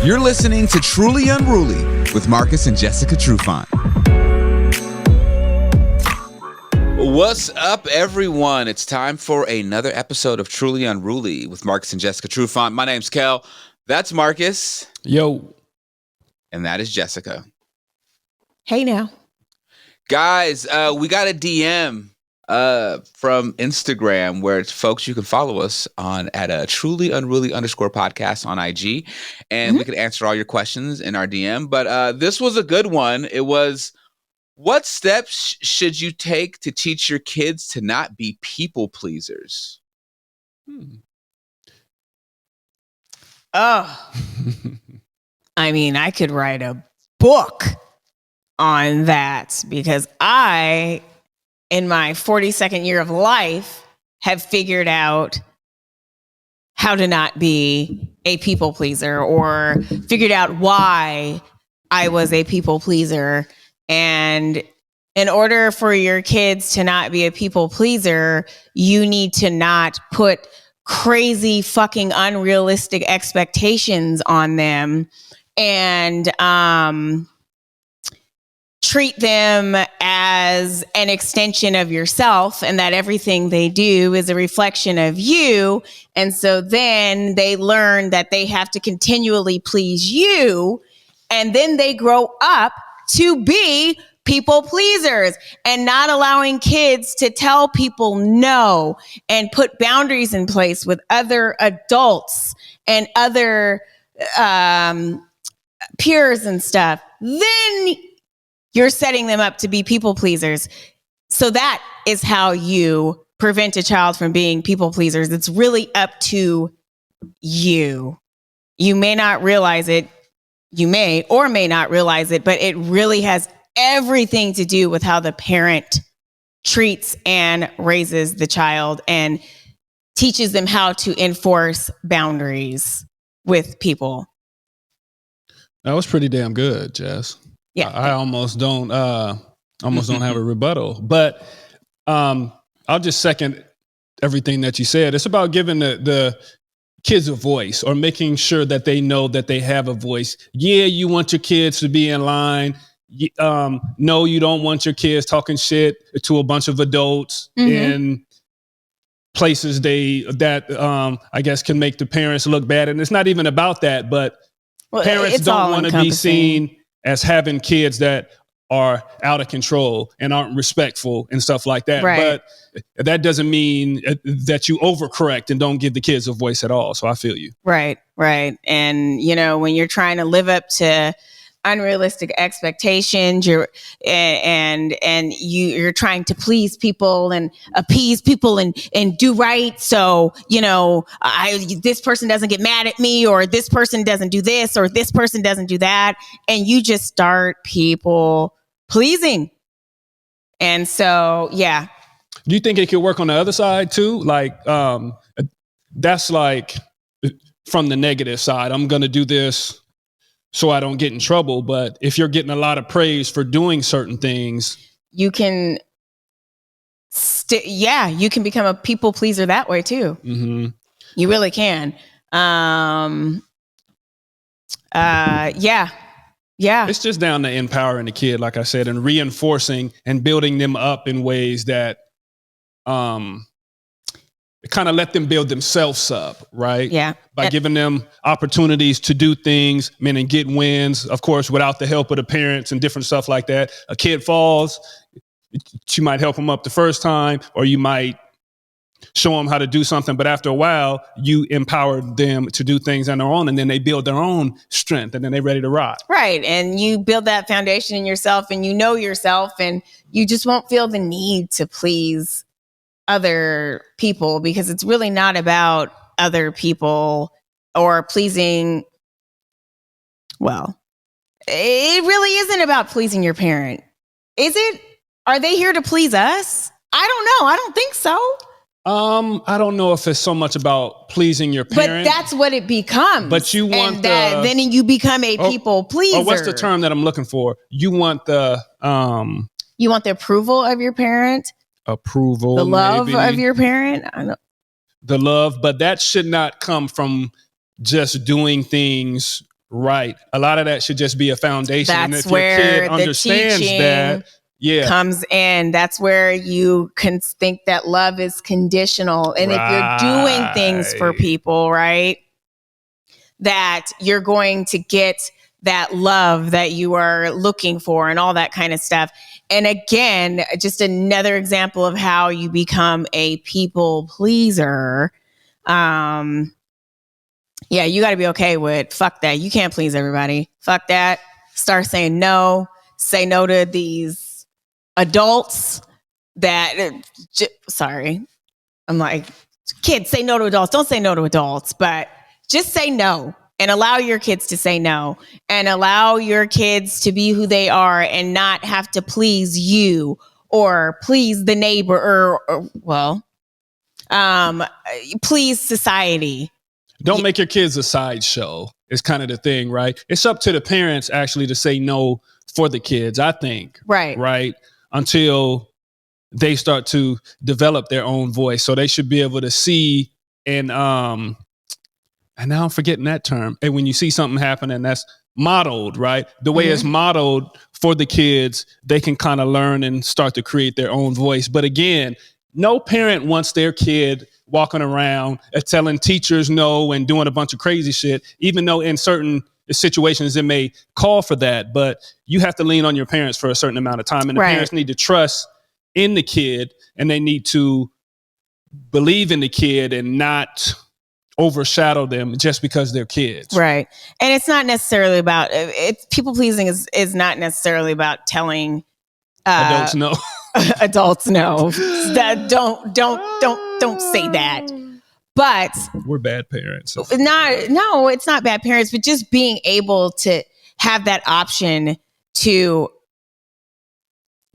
You're listening to Truly Unruly with Marcus and Jessica Trufant. What's up, everyone? It's time for another episode of Truly Unruly with Marcus and Jessica Trufant. My name's Kel. That's Marcus. Yo. And that is Jessica. Hey now. Guys, we got a DM from Instagram where it's folks, you can follow us on at Truly Unruly _podcast on IG, and we could answer all your questions in our DM. But this was a good one. It was, what steps should you take to teach your kids to not be people pleasers? Oh, I mean, I could write a book on that because I, in my 42nd year of life, have figured out how to not be a people pleaser, or figured out why I was a people pleaser. And in order for your kids to not be a people pleaser, you need to not put crazy fucking unrealistic expectations on them, and treat them as an extension of yourself, and that everything they do is a reflection of you. And so then they learn that they have to continually please you, and then they grow up to be people pleasers, and not allowing kids to tell people no and put boundaries in place with other adults and other peers and stuff. Then you're setting them up to be people pleasers. So that is how you prevent a child from being people pleasers. It's really up to you. You may not realize it. You may or may not realize it, but it really has everything to do with how the parent treats and raises the child and teaches them how to enforce boundaries with people. That was pretty damn good, Jess. Yeah. I almost don't have a rebuttal, but I'll just second everything that you said. It's about giving the kids a voice, or making sure that they know that they have a voice. Yeah, you want your kids to be in line. No, you don't want your kids talking shit to a bunch of adults in places that I guess can make the parents look bad. And it's not even about that, but parents don't want to be seen as having kids that are out of control and aren't respectful and stuff like that. Right. But that doesn't mean that you overcorrect and don't give the kids a voice at all. So I feel you. Right. And, you know, when you're trying to live up to unrealistic expectations, you're trying to please people and appease people and do right. So, you know, this person doesn't get mad at me, or this person doesn't do this, or this person doesn't do that. And you just start people pleasing. And so, yeah. Do you think it could work on the other side too? Like, that's like from the negative side. I'm going to do this so I don't get in trouble. But if you're getting a lot of praise for doing certain things, you can, you can become a people pleaser that way too. Mm-hmm. You really can. Yeah. It's just down to empowering the kid, like I said, and reinforcing and building them up in ways that kind of let them build themselves up, right? Yeah. By giving them opportunities to do things, and get wins, of course, without the help of the parents and different stuff like that. A kid falls, you might help them up the first time, or you might show them how to do something. But after a while, you empower them to do things on their own, and then they build their own strength, and then they're ready to rock. Right. And you build that foundation in yourself, and you know yourself, and you just won't feel the need to please other people, because it's really not about other people or pleasing. Well, it really isn't about pleasing your parent. Is it? Are they here to please us? I don't know. I don't think so. I don't know if it's so much about pleasing your parent. But that's what it becomes. But you want then you become a people pleaser. Or what's the term that I'm looking for? You want the approval of your parent. Approval. The love of your parent. I know. The love, but that should not come from just doing things Right. A lot of that should just be a foundation. And That's if your where kid the understands teaching that, yeah. comes in. That's where you can think that love is conditional. And if you're doing things for Right. people, right, that you're going to get that love that you are looking for and all that kind of stuff. And again, just another example of how you become a people pleaser. Yeah, you got to be okay with fuck that. You can't please everybody. Fuck that. Start saying no. Say no to these adults that, sorry. I'm like, kids, say no to adults. Don't say no to adults, but just say no and allow your kids to say no and allow your kids to be who they are and not have to please you or please the neighbor or please society. Don't make your kids a sideshow. It's kind of the thing, right? It's up to the parents actually to say no for the kids, I think. Right. Right. Until they start to develop their own voice. So they should be able to see and now I'm forgetting that term. And when you see something happen and that's modeled, right? The way it's modeled for the kids, they can kind of learn and start to create their own voice. But again, no parent wants their kid walking around telling teachers no and doing a bunch of crazy shit, even though in certain situations it may call for that. But you have to lean on your parents for a certain amount of time. And the parents need to trust in the kid and they need to believe in the kid and not overshadow them just because they're kids. Right. And it's not necessarily about people pleasing is not necessarily about telling adults no. Adults no. Don't say that. But we're bad parents. No, it's not bad parents, but just being able to have that option to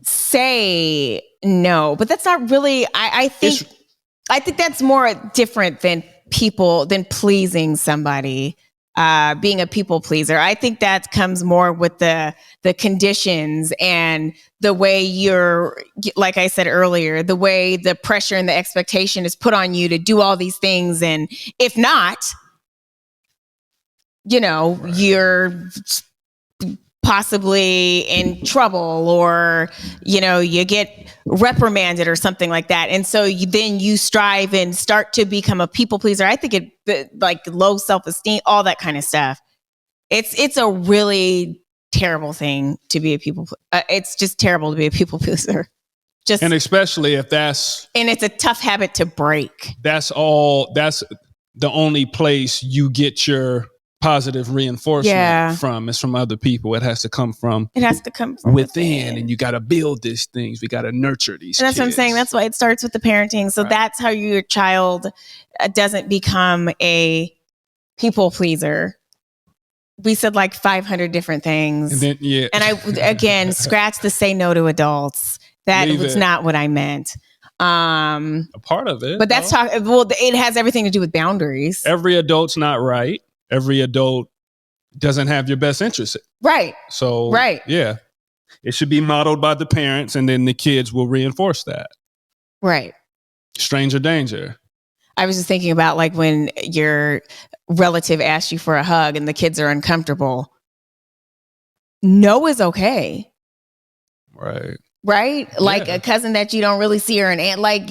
say no. But that's not really I think that's more different than pleasing somebody. Being a people pleaser. I think that comes more with the conditions and the way you're, like I said earlier, the way the pressure and the expectation is put on you to do all these things. And if not, you're possibly in trouble or, you get reprimanded or something like that. And so then you strive and start to become a people pleaser. I think like low self-esteem, all that kind of stuff. It's a really terrible thing to be a people. It's just terrible to be a people pleaser. And especially if and it's a tough habit to break. That's the only place you get your positive reinforcement from. Is from other people. It has to come from within, and you got to build these things. We got to nurture these. And that's what I'm saying. That's why it starts with the parenting. So that's how your child doesn't become a people pleaser. We said like 500 different things, and then and I again scratch the say no to adults. That was not what I meant. A part of it, but that's it has everything to do with boundaries. Every adult's not right. Every adult doesn't have your best interest. Right. So, yeah, it should be modeled by the parents and then the kids will reinforce that. Right. Stranger danger. I was just thinking about like when your relative asks you for a hug and the kids are uncomfortable. No is okay. Right. Right. Like a cousin that you don't really see or an aunt, like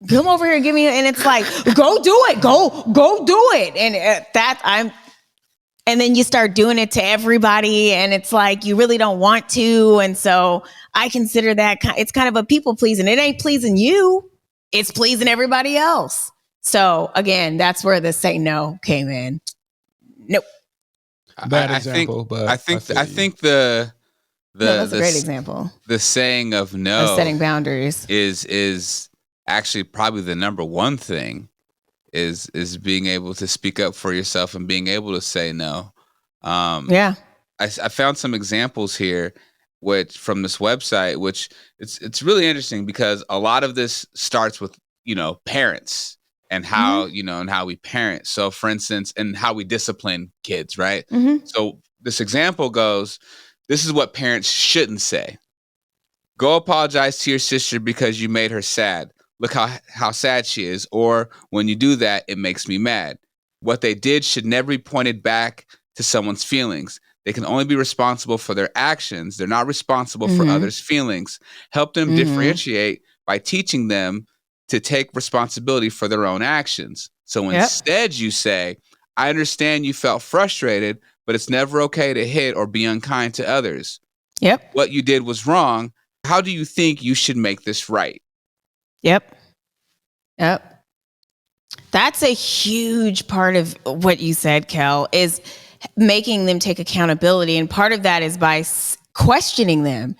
come over here and give me, and it's like, go do it, go do it. And and then you start doing it to everybody and it's like, you really don't want to. And so I consider that it's kind of a people pleasing. It ain't pleasing you. It's pleasing everybody else. So again, that's where the say no came in. Nope. Bad example, but I think the that's a great example. The saying of no, of setting boundaries is actually probably the number one thing is being able to speak up for yourself and being able to say no. I found some examples here from this website, which it's really interesting because a lot of this starts with, parents and how, and how we parent. So for instance, and how we discipline kids, right? Mm-hmm. So this example goes, this is what parents shouldn't say. Go apologize to your sister because you made her sad. Look how sad she is. Or when you do that, it makes me mad. What they did should never be pointed back to someone's feelings. They can only be responsible for their actions. They're not responsible for Mhm. others' feelings. Help them Mhm. differentiate by teaching them to take responsibility for their own actions. So Yep. instead, you say, I understand you felt frustrated, but it's never okay to hit or be unkind to others. Yep. What you did was wrong. How do you think you should make this right? Yep. Yep. That's a huge part of what you said, Kel, is making them take accountability. And part of that is by questioning them.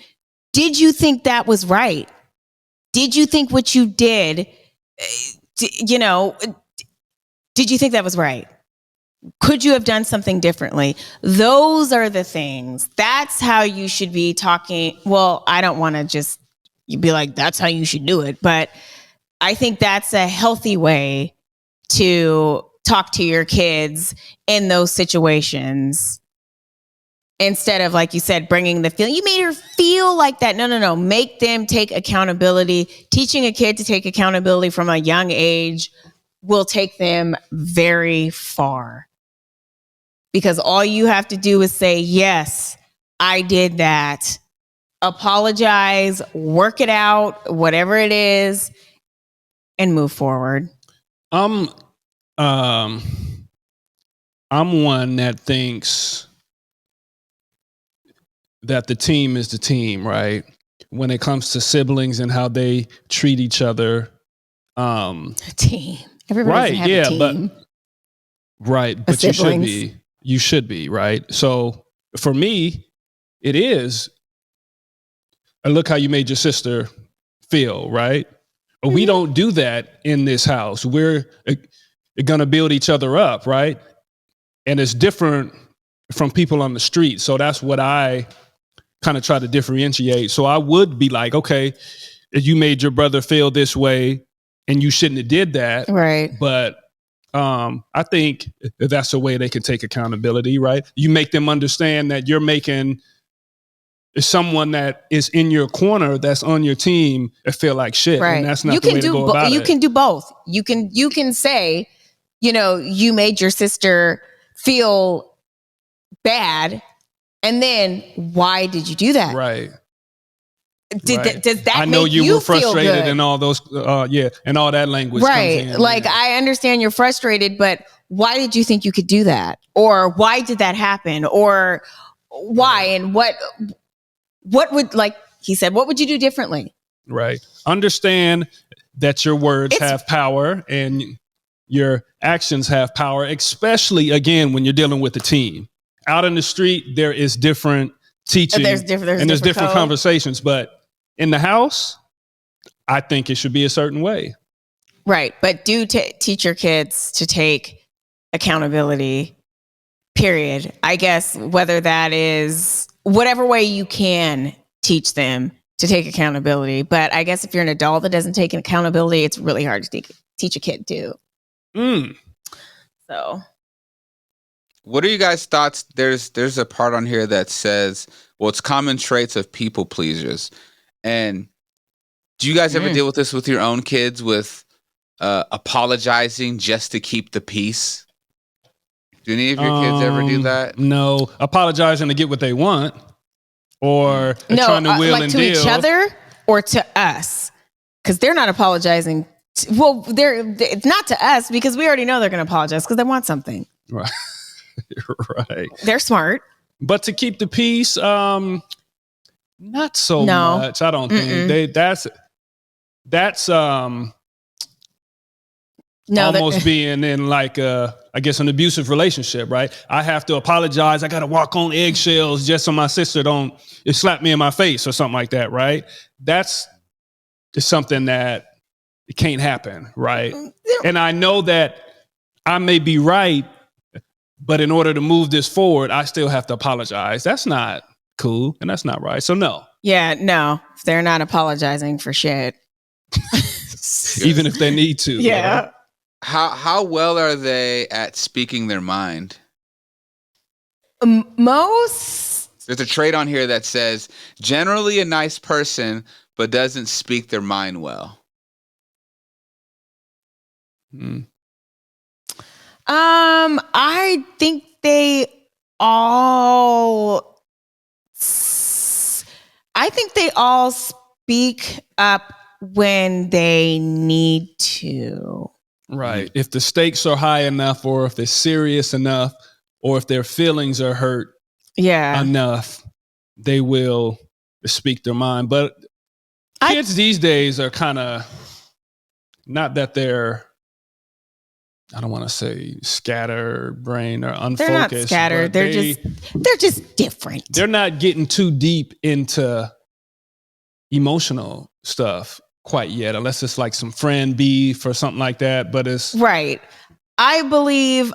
Did you think that was right? Did you think what you did, did you think that was right? Could you have done something differently? Those are the things. That's how you should be talking. Well, I don't want to just be like, that's how you should do it. But I think that's a healthy way to talk to your kids in those situations. Instead of, like you said, bringing the feeling, you made her feel like that. No. Make them take accountability. Teaching a kid to take accountability from a young age will take them very far. Because all you have to do is say, yes, I did that. Apologize, work it out, whatever it is, and move forward. I'm one that thinks that the team is the team, right? When it comes to siblings and how they treat each other. Team. Everybody Right, have a team. But you should be, right? So for me, it is. Look how you made your sister feel, right? But we don't do that in this house. We're going to build each other up, right? And it's different from people on the street. So that's what I kind of try to differentiate. So I would be like, okay, you made your brother feel this way and you shouldn't have did that. Right. But I think that's a way they can take accountability, right? You make them understand that you're making someone that is in your corner, that's on your team, feel like shit. Right. And that's not the way to go about it. You can do both. You can say, you made your sister feel bad. And then why did you do that? Right. Does that I know make you were feel frustrated good? and all those, and all that language. Right. Comes in, Like, I understand you're frustrated, but why did you think you could do that? Or why did that happen? Or why? And what would, like he said, what would you do differently? Right. Understand that your words have power and your actions have power, especially, again, when you're dealing with a team. Out in the street, there is different teaching There's different conversations, but in the house, I think it should be a certain way. Right. But teach your kids to take accountability, period. I guess whether that is whatever way you can teach them to take accountability. But I guess if you're an adult that doesn't take accountability, it's really hard to teach a kid too. So. What are you guys' thoughts? There's a part on here that says, well, it's common traits of people pleasers. And do you guys ever deal with this with your own kids, with apologizing just to keep the peace? Do any of your kids ever do that? No, apologizing to get what they want, or trying to wheel and to deal. each other or to us, because they're not apologizing. It's not to us because we already know they're going to apologize because they want something. Right. Right. They're smart. But to keep the peace, not so much. I don't think that's almost being in like I guess an abusive relationship, right? I have to apologize. I got to walk on eggshells just so my sister don't slap me in my face or something like that, right? That's something that it can't happen, right? And I know that I may be right, but in order to move this forward, I still have to apologize. That's not cool, and that's not right. So no. Yeah, no, they're not apologizing for shit. Even if they need to. Yeah. Right? How well are they at speaking their mind? Most. There's a trait on here that says generally a nice person, but doesn't speak their mind well. I think they all speak up when they need to. Right. If the stakes are high enough, or if they're serious enough, or if their feelings are hurt enough, they will speak their mind. But kids these days are kind of, not that they're, I don't want to say scattered brain or unfocused. They're not scattered. They're just different. They're not getting too deep into emotional stuff quite yet, unless it's like some friend beef or something like that. But it's right. I believe,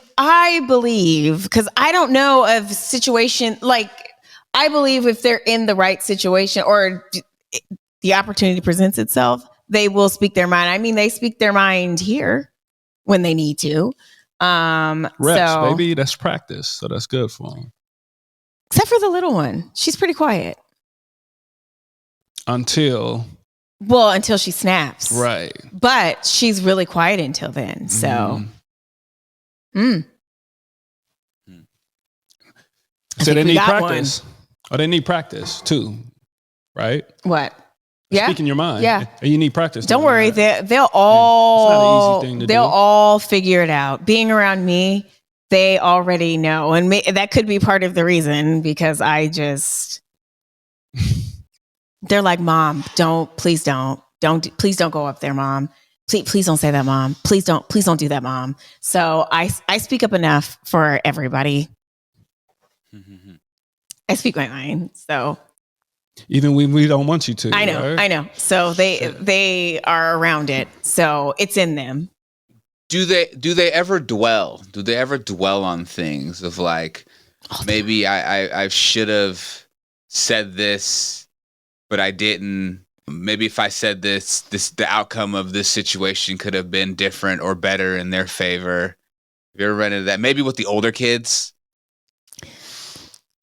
because I don't know of situation, like, I believe if they're in the right situation or the opportunity presents itself, they will speak their mind. I mean, they speak their mind here when they need to. Reps, baby, that's practice. So that's good for them. Except for the little one. She's pretty quiet. Until she snaps. Right. But she's really quiet until then. So. So they need practice. Oh, they need practice too, right? What? Yeah. Speaking your mind. Yeah. You need practice. Don't worry. They'll all. It's not an easy thing to do. They'll all figure it out. Being around me, they already know, and that could be part of the reason, because I just. They're like, Mom, please don't go up there, Mom. Please don't say that, Mom. Please don't do that, Mom. So I speak up enough for everybody. I speak my mind. So even when we don't want you to. I know. Right? I know. So they are around it. So it's in them. Do they ever dwell? Do they ever dwell on things of like, maybe I should have said this, but I didn't. Maybe if I said this, the outcome of this situation could have been different or better in their favor. Have you ever run into that? Maybe with the older kids?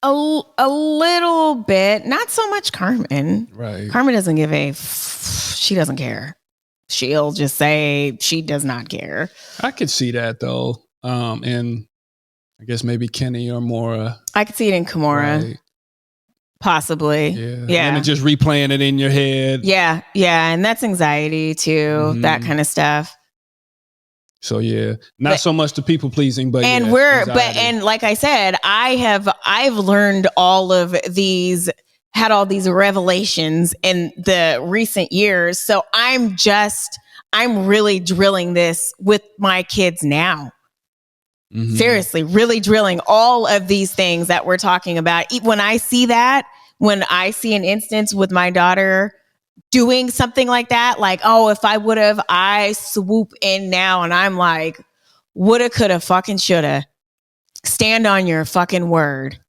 A little bit. Not so much Carmen. Right. Carmen doesn't give she doesn't care. She'll just say she does not care. I could see that though. And I guess maybe Kenny or Mora. I could see it in Kimora. Right. Possibly. Yeah. And just replaying it in your head. Yeah. And that's anxiety too, that kind of stuff. So not so much the people pleasing, but and and like I said, I've learned all of these, had all these revelations in the recent years. So I'm really drilling this with my kids now. Mm-hmm. Seriously, really drilling all of these things that we're talking about. When I see an instance with my daughter doing something like that, like, oh, if I would have, I swoop in now and I'm like, woulda, coulda, fucking shoulda. Stand on your fucking word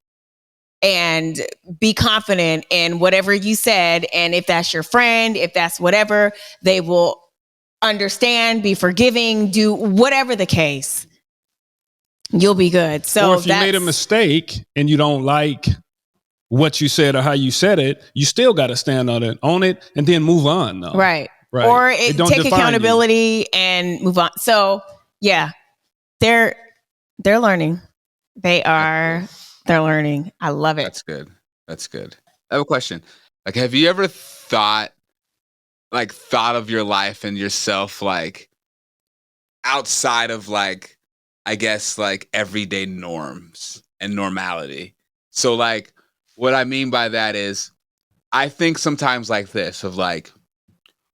and be confident in whatever you said. And if that's your friend, if that's whatever, they will understand, be forgiving, do whatever the case. You'll be good. So or if you made a mistake and you don't like what you said or how you said it, you still got to stand on it, own it, and then move on. Though. Right. Or take accountability and move on. So they're learning. They're learning. I love it. That's good. I have a question. Like, have you ever thought of your life and yourself, like, outside of, like, I guess, like, everyday norms and normality? So, like, what I mean by that is, I think sometimes like this, of like,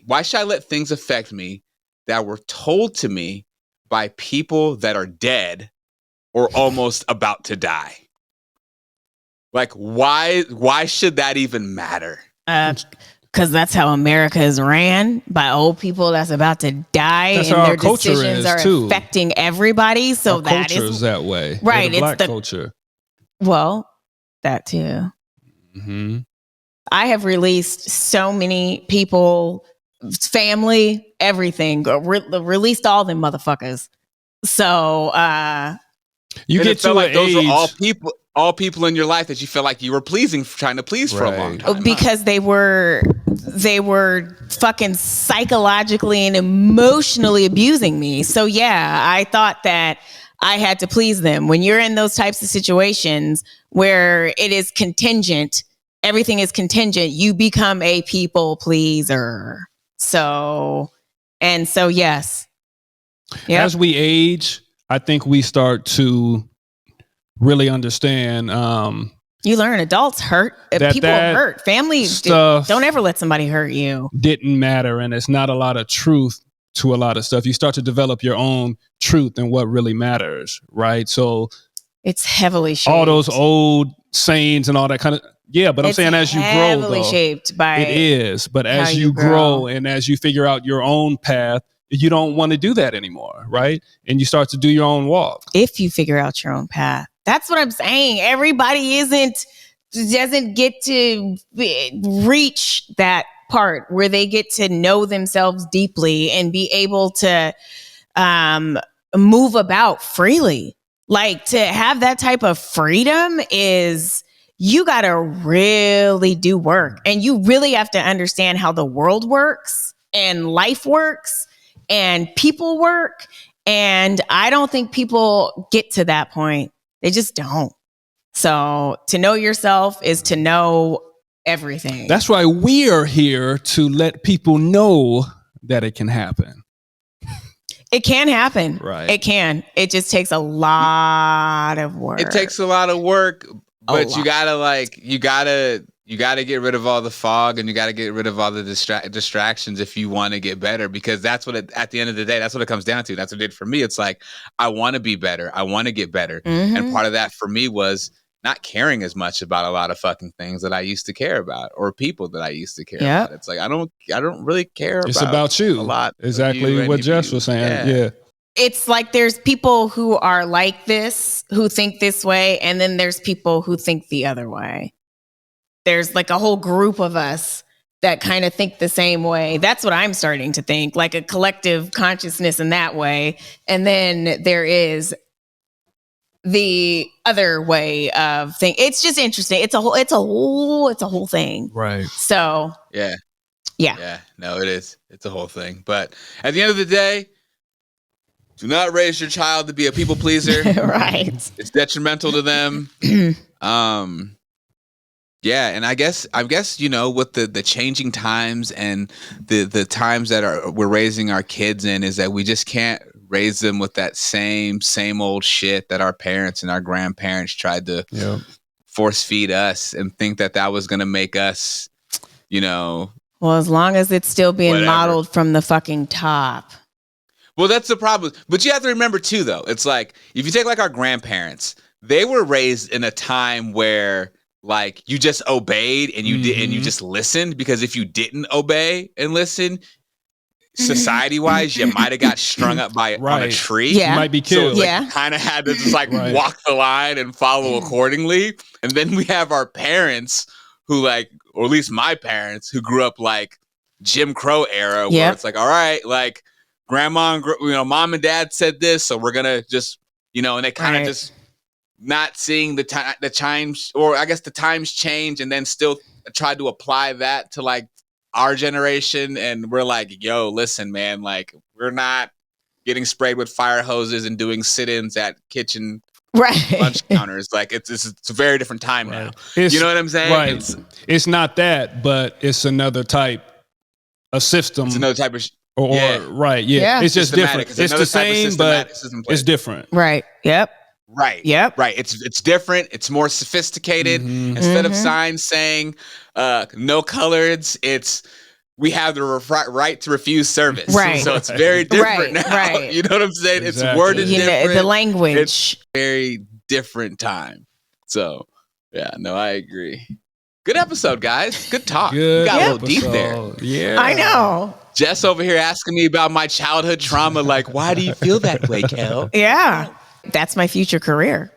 why should I let things affect me that were told to me by people that are dead or almost about to die? Like, why should that even matter? Because that's how America is ran, by old people that's about to die, that's and their decisions are affecting everybody. So our that culture is that way, right? It's black culture. Well, that too. Mm-hmm. I have released so many people, family, everything. Released all them motherfuckers. So you get to like those age. Are all people in your life that you feel like you were trying to please for a long time. Because they were fucking psychologically and emotionally abusing me. So I thought that I had to please them. When you're in those types of situations where it is contingent, everything is contingent, you become a people pleaser. So yes. Yep. As we age, I think we start to really understand you learn adults hurt, people hurt, family stuff don't ever let somebody hurt you. Didn't matter, and it's not a lot of truth to a lot of stuff. You start to develop your own truth and what really matters, right? So it's heavily shaped. All those old sayings and all that kind of but I'm saying as you grow, heavily shaped by it is. But as you grow and as you figure out your own path, you don't want to do that anymore, right? And you start to do your own walk. If you figure out your own path. That's what I'm saying. Everybody doesn't get to reach that part where they get to know themselves deeply and be able to move about freely. Like, to have that type of freedom is, you got to really do work, and you really have to understand how the world works and life works and people work. And I don't think people get to that point. They just don't. So to know yourself is to know everything. That's why we are here, to let people know that it can happen. It can happen. Right. It can. It just takes a lot of work. It takes a lot of work, but you gotta get rid of all the fog, and you gotta get rid of all the distractions if you want to get better, because that's what at the end of the day, that's what it comes down to. That's what it did for me. It's like, I want to be better. I want to get better. Mm-hmm. And part of that for me was not caring as much about a lot of fucking things that I used to care about, or people that I used to care about. It's like, I don't really care it's about you a lot. Exactly what Jess was saying. Yeah. It's like there's people who are like this, who think this way, and then there's people who think the other way. There's like a whole group of us that kind of think the same way. That's what I'm starting to think, like a collective consciousness in that way. And then there is the other way of thing. It's just interesting. It's a whole thing. Right. So yeah. No, it is. It's a whole thing. But at the end of the day, do not raise your child to be a people pleaser. Right. It's detrimental to them. Yeah, and I guess with the changing times and the times that we're raising our kids in, is that we just can't raise them with that same old shit that our parents and our grandparents tried to force feed us, and think that was going to make us, Well, as long as it's still being modeled from the fucking top. Well, that's the problem. But you have to remember too, though, it's like, if you take like our grandparents, they were raised in a time where, like, you just obeyed and you did, and you just listened, because if you didn't obey and listen, society-wise, you might have got strung up on a tree. Yeah. You might be killed. So kind of had to just walk the line and follow accordingly. And then we have our parents who, like, or at least my parents, who grew up like Jim Crow era, where it's like, all right, like, grandma and mom and dad said this, so we're gonna just, and they kind of just not seeing the times, or I guess the times change, and then still try to apply that to like our generation. And we're like, yo, listen, man, like, we're not getting sprayed with fire hoses and doing sit-ins at kitchen lunch counters. Like, it's a very different time now. You know what I'm saying? Right. It's not that, but it's another type of system. It's another type of right. Yeah. It's just different. It's the same, but it's different. Right. Yep. Right. Yep. Right. It's different. It's more sophisticated. Instead of signs saying no coloreds, we have the right to refuse service. Right. So it's very different now. Right. You know what I'm saying? Exactly. It's worded different. The language. It's very different time. So yeah, no, I agree. Good episode, guys. Good talk. Good. We got a little deep there. Yeah. I know. Jess over here asking me about my childhood trauma. Like, why do you feel that way, Kel? Yeah. That's my future career.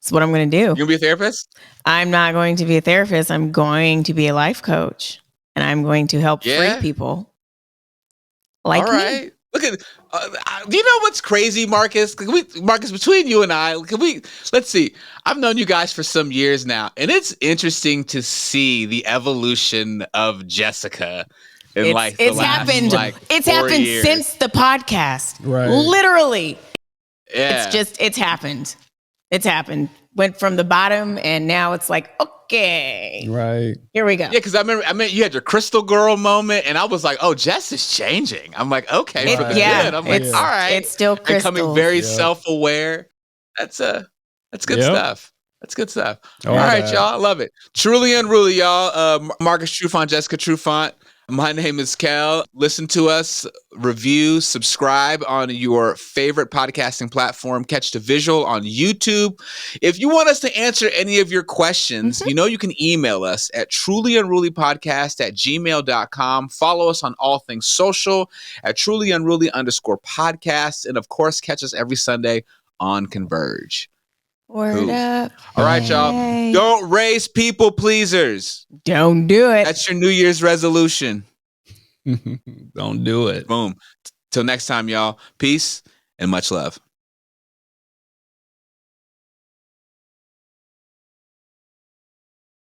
That's what I'm going to do. You gonna be a therapist? I'm not going to be a therapist. I'm going to be a life coach, and I'm going to help free people like all right. me. Look at, do you know what's crazy, Marcus? Marcus, between you and I, let's see. I've known you guys for some years now, and it's interesting to see the evolution of Jessica. It's happened. It's happened years. since the podcast. Right. Literally. Yeah. It's happened. It's happened. Went from the bottom, and now it's like, okay, Right. here we go. Yeah, because I remember you had your Crystal Girl moment, and I was like, "Oh, Jess is changing." I'm like, "Okay, for the good." I'm like, it's, "All right." it's still Crystal. Becoming very self-aware. That's good stuff. That's good stuff. All right, y'all. I love it. Truly Unruly, y'all. Marcus Trufant, Jessica Trufant. My name is Kel. Listen to us, review, subscribe on your favorite podcasting platform. Catch the visual on YouTube. If you want us to answer any of your questions, you know you can email us at trulyunrulypodcast@gmail.com. Follow us on all things social at trulyunruly_podcast. And of course, catch us every Sunday on Converge. Word up. All right, y'all. Don't raise people pleasers. Don't do it. That's your New Year's resolution. Don't do it. Boom. Till next time, y'all. Peace and much love.